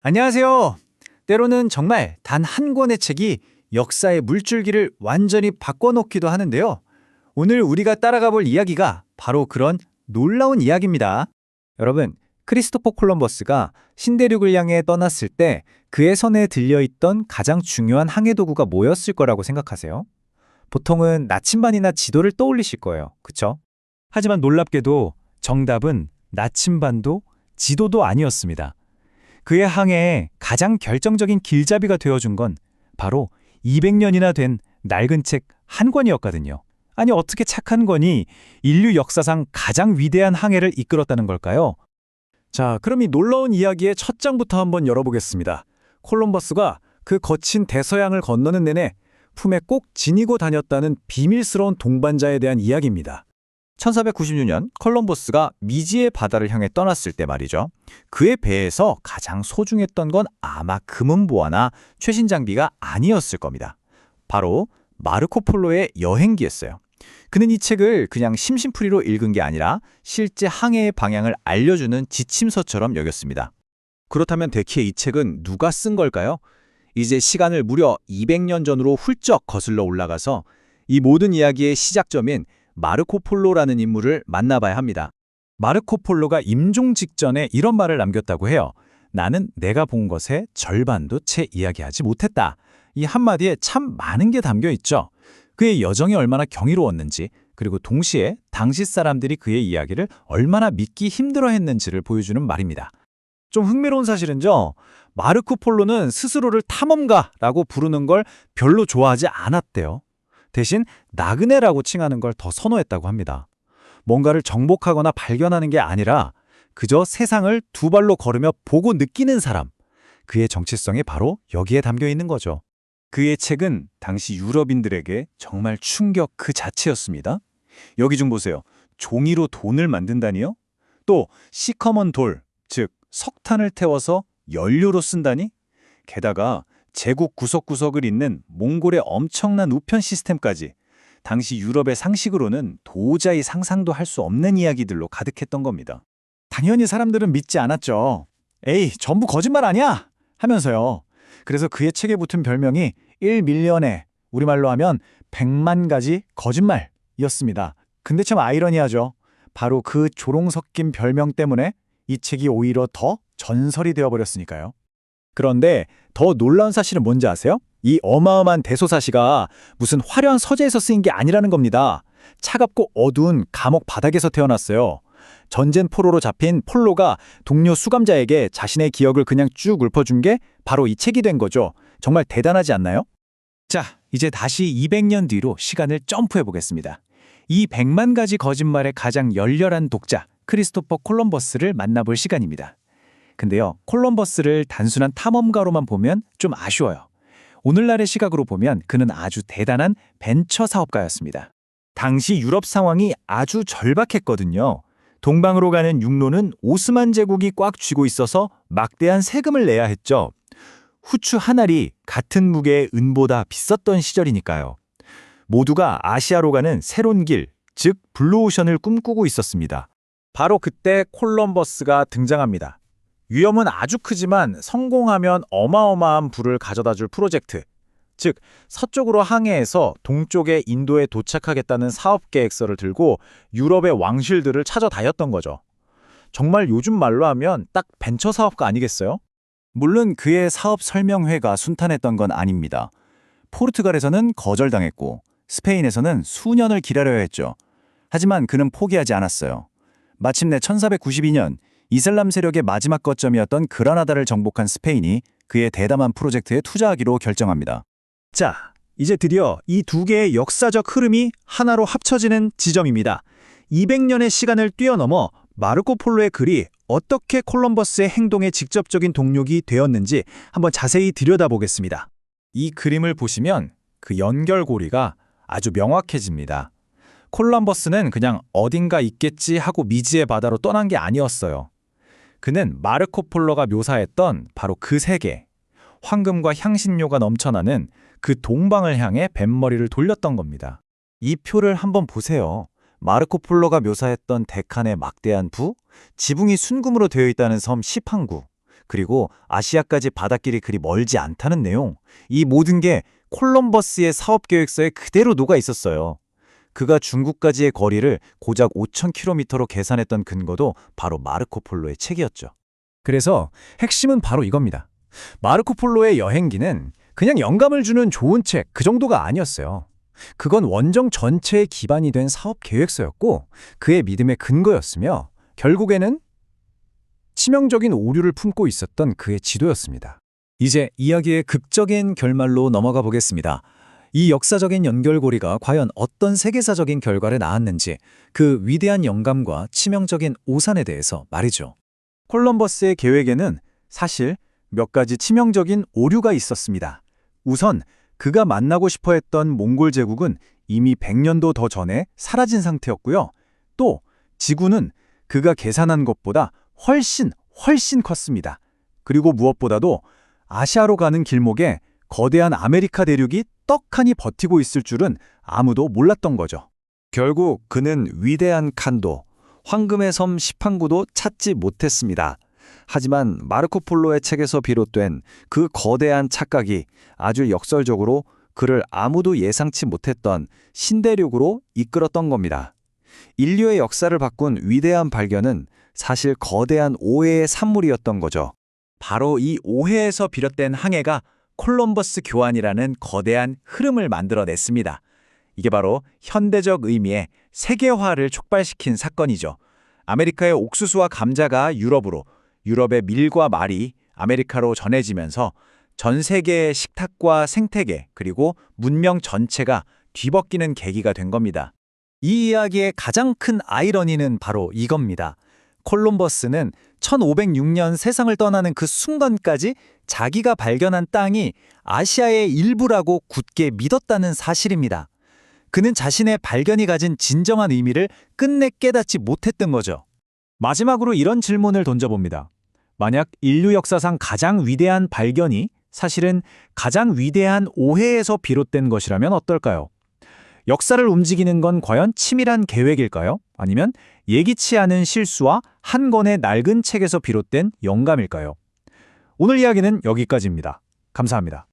안녕하세요. 때로는 정말 단 한 권의 책이 역사의 물줄기를 완전히 바꿔놓기도 하는데요. 오늘 우리가 따라가 볼 이야기가 바로 그런 놀라운 이야기입니다. 여러분, 크리스토퍼 콜럼버스가 신대륙을 향해 떠났을 때 그의 손에 들려있던 가장 중요한 항해 도구가 뭐였을 거라고 생각하세요? 보통은 나침반이나 지도를 떠올리실 거예요. 그쵸? 하지만 놀랍게도 정답은 나침반도 지도도 아니었습니다. 그의 항해에 가장 결정적인 길잡이가 되어준 건 바로 200년이나 된 낡은 책 한 권이었거든요. 아니, 어떻게 책 한 권이 인류 역사상 가장 위대한 항해를 이끌었다는 걸까요? 자, 그럼 이 놀라운 이야기의 첫 장부터 한번 열어보겠습니다. 콜럼버스가 그 거친 대서양을 건너는 내내 품에 꼭 지니고 다녔다는 비밀스러운 동반자에 대한 이야기입니다. 1496년 콜럼버스가 미지의 바다를 향해 떠났을 때 말이죠. 그의 배에서 가장 소중했던 건 아마 금은보화나 최신 장비가 아니었을 겁니다. 바로 마르코 폴로의 여행기였어요. 그는 이 책을 그냥 심심풀이로 읽은 게 아니라 실제 항해의 방향을 알려주는 지침서처럼 여겼습니다. 그렇다면 대체 이 책은 누가 쓴 걸까요? 이제 시간을 무려 200년 전으로 훌쩍 거슬러 올라가서 이 모든 이야기의 시작점인 마르코 폴로라는 인물을 만나봐야 합니다. 마르코 폴로가 임종 직전에 이런 말을 남겼다고 해요. 나는 내가 본 것의 절반도 채 이야기하지 못했다. 이 한마디에 참 많은 게 담겨 있죠. 그의 여정이 얼마나 경이로웠는지, 그리고 동시에 당시 사람들이 그의 이야기를 얼마나 믿기 힘들어했는지를 보여주는 말입니다. 좀 흥미로운 사실은요, 마르코 폴로는 스스로를 탐험가라고 부르는 걸 별로 좋아하지 않았대요. 대신 나그네라고 칭하는 걸 더 선호했다고 합니다. 뭔가를 정복하거나 발견하는 게 아니라 그저 세상을 두 발로 걸으며 보고 느끼는 사람. 그의 정체성이 바로 여기에 담겨 있는 거죠. 그의 책은 당시 유럽인들에게 정말 충격 그 자체였습니다. 여기 좀 보세요. 종이로 돈을 만든다니요? 또 시커먼 돌, 즉 석탄을 태워서 연료로 쓴다니? 게다가 제국 구석구석을 잇는 몽골의 엄청난 우편 시스템까지 당시 유럽의 상식으로는 도저히 상상도 할 수 없는 이야기들로 가득했던 겁니다. 당연히 사람들은 믿지 않았죠. 에이, 전부 거짓말 아니야? 하면서요. 그래서 그의 책에 붙은 별명이 1밀리언의, 우리말로 하면 100만 가지 거짓말이었습니다. 근데 참 아이러니하죠. 바로 그 조롱 섞인 별명 때문에 이 책이 오히려 더 전설이 되어버렸으니까요. 그런데 더 놀라운 사실은 뭔지 아세요? 이 어마어마한 대소사시가 무슨 화려한 서재에서 쓰인 게 아니라는 겁니다. 차갑고 어두운 감옥 바닥에서 태어났어요. 전쟁 포로로 잡힌 폴로가 동료 수감자에게 자신의 기억을 그냥 쭉 읊어준 게 바로 이 책이 된 거죠. 정말 대단하지 않나요? 자, 이제 다시 200년 뒤로 시간을 점프해 보겠습니다. 이 100만 가지 거짓말의 가장 열렬한 독자, 크리스토퍼 콜럼버스를 만나볼 시간입니다. 근데요, 콜럼버스를 단순한 탐험가로만 보면 좀 아쉬워요. 오늘날의 시각으로 보면 그는 아주 대단한 벤처 사업가였습니다. 당시 유럽 상황이 아주 절박했거든요. 동방으로 가는 육로는 오스만 제국이 꽉 쥐고 있어서 막대한 세금을 내야 했죠. 후추 한 알이 같은 무게의 은보다 비쌌던 시절이니까요. 모두가 아시아로 가는 새로운 길, 즉 블루오션을 꿈꾸고 있었습니다. 바로 그때 콜럼버스가 등장합니다. 위험은 아주 크지만 성공하면 어마어마한 부를 가져다줄 프로젝트, 즉 서쪽으로 항해해서 동쪽의 인도에 도착하겠다는 사업 계획서를 들고 유럽의 왕실들을 찾아다녔던 거죠. 정말 요즘 말로 하면 딱 벤처 사업가 아니겠어요? 물론 그의 사업 설명회가 순탄했던 건 아닙니다. 포르투갈에서는 거절당했고 스페인에서는 수년을 기다려야 했죠. 하지만 그는 포기하지 않았어요. 마침내 1492년 이슬람 세력의 마지막 거점이었던 그라나다를 정복한 스페인이 그의 대담한 프로젝트에 투자하기로 결정합니다. 자, 이제 드디어 이 두 개의 역사적 흐름이 하나로 합쳐지는 지점입니다. 200년의 시간을 뛰어넘어 마르코 폴로의 글이 어떻게 콜럼버스의 행동에 직접적인 동력이 되었는지 한번 자세히 들여다보겠습니다. 이 그림을 보시면 그 연결고리가 아주 명확해집니다. 콜럼버스는 그냥 어딘가 있겠지 하고 미지의 바다로 떠난 게 아니었어요. 그는 마르코 폴로가 묘사했던 바로 그 세계, 황금과 향신료가 넘쳐나는 그 동방을 향해 뱃머리를 돌렸던 겁니다. 이 표를 한번 보세요. 마르코 폴로가 묘사했던 데칸의 막대한 부, 지붕이 순금으로 되어 있다는 섬 시팡구, 그리고 아시아까지 바닷길이 그리 멀지 않다는 내용. 이 모든 게 콜럼버스의 사업 계획서에 그대로 녹아 있었어요. 그가 중국까지의 거리를 고작 5,000km로 계산했던 근거도 바로 마르코 폴로의 책이었죠. 그래서 핵심은 바로 이겁니다. 마르코 폴로의 여행기는 그냥 영감을 주는 좋은 책 그 정도가 아니었어요. 그건 원정 전체의 기반이 된 사업 계획서였고 그의 믿음의 근거였으며 결국에는 치명적인 오류를 품고 있었던 그의 지도였습니다. 이제 이야기의 극적인 결말로 넘어가 보겠습니다. 이 역사적인 연결고리가 과연 어떤 세계사적인 결과를 낳았는지 그 위대한 영감과 치명적인 오산에 대해서 말이죠. 콜럼버스의 계획에는 사실 몇 가지 치명적인 오류가 있었습니다. 우선 그가 만나고 싶어 했던 몽골 제국은 이미 100년도 더 전에 사라진 상태였고요. 또 지구는 그가 계산한 것보다 훨씬 컸습니다. 그리고 무엇보다도 아시아로 가는 길목에 거대한 아메리카 대륙이 떡하니 버티고 있을 줄은 아무도 몰랐던 거죠. 결국 그는 위대한 칸도, 황금의 섬 시판구도 찾지 못했습니다. 하지만 마르코 폴로의 책에서 비롯된 그 거대한 착각이 아주 역설적으로 그를 아무도 예상치 못했던 신대륙으로 이끌었던 겁니다. 인류의 역사를 바꾼 위대한 발견은 사실 거대한 오해의 산물이었던 거죠. 바로 이 오해에서 비롯된 항해가 콜럼버스 교환이라는 거대한 흐름을 만들어냈습니다. 이게 바로 현대적 의미의 세계화를 촉발시킨 사건이죠. 아메리카의 옥수수와 감자가 유럽으로, 유럽의 밀과 말이 아메리카로 전해지면서 전 세계의 식탁과 생태계 그리고 문명 전체가 뒤바뀌는 계기가 된 겁니다. 이 이야기의 가장 큰 아이러니는 바로 이겁니다. 콜럼버스는 1506년 세상을 떠나는 그 순간까지 자기가 발견한 땅이 아시아의 일부라고 굳게 믿었다는 사실입니다. 그는 자신의 발견이 가진 진정한 의미를 끝내 깨닫지 못했던 거죠. 마지막으로 이런 질문을 던져봅니다. 만약 인류 역사상 가장 위대한 발견이 사실은 가장 위대한 오해에서 비롯된 것이라면 어떨까요? 역사를 움직이는 건 과연 치밀한 계획일까요? 아니면 예기치 않은 실수와 한 권의 낡은 책에서 비롯된 영감일까요? 오늘 이야기는 여기까지입니다. 감사합니다.